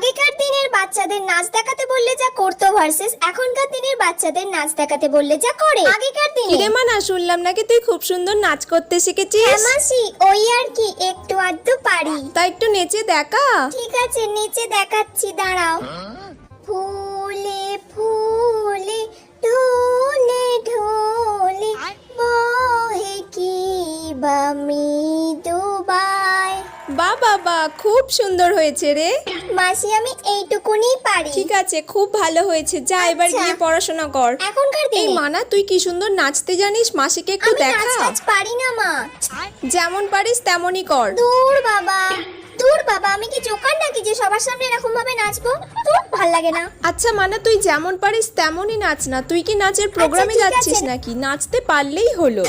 আগেকার দিনের বাচ্চাদের নাচ দেখাতে বললে যা করতো ভার্সেস এখনকার দিনের বাচ্চাদের নাচ দেখাতে বললে যা করে। আগেকার দিনে কিরে মানা, শুনলাম নাকি তুই খুব সুন্দর নাচ করতে শিখেছিস। হ্যাঁ মাসি, ওই আর কি একটু আধটু পারি। তা একটু নেচে দেখা। ঠিক আছে, নিচে দেখাচ্ছি, দাঁড়াও। ফুলে ফুলে ঢোলে ঢোলে বহে কি বা মৃদুবাই। বা বাবা, খুব সুন্দর হয়েছে রে। মাসি আমি এইটুকুনি পারি। ঠিক আছে, খুব ভালো হয়েছে, যা এবার আচ্ছা। গিয়ে পড়াশোনা কর। এখনকার এই দিনে মানা, তুই কি সুন্দর নাচতে জানিস, মাসিকে একটু আমি নাচ দেখা। টাচ পারি না মা। যেমন পারিস তেমনই কর। দূর বাবা, দূর বাবা, আমি কি জোকার নাকি যে সবার সামনে এরকম ভাবে নাচবো? দূর, ভাল লাগে না। আচ্ছা মানা, তুই যেমন পারিস তেমনই নাচ না। তুই কি নাচের প্রোগ্রামে ঠিক যাচ্ছিস আছে। নাকি? নাচতে পারলেই হলো।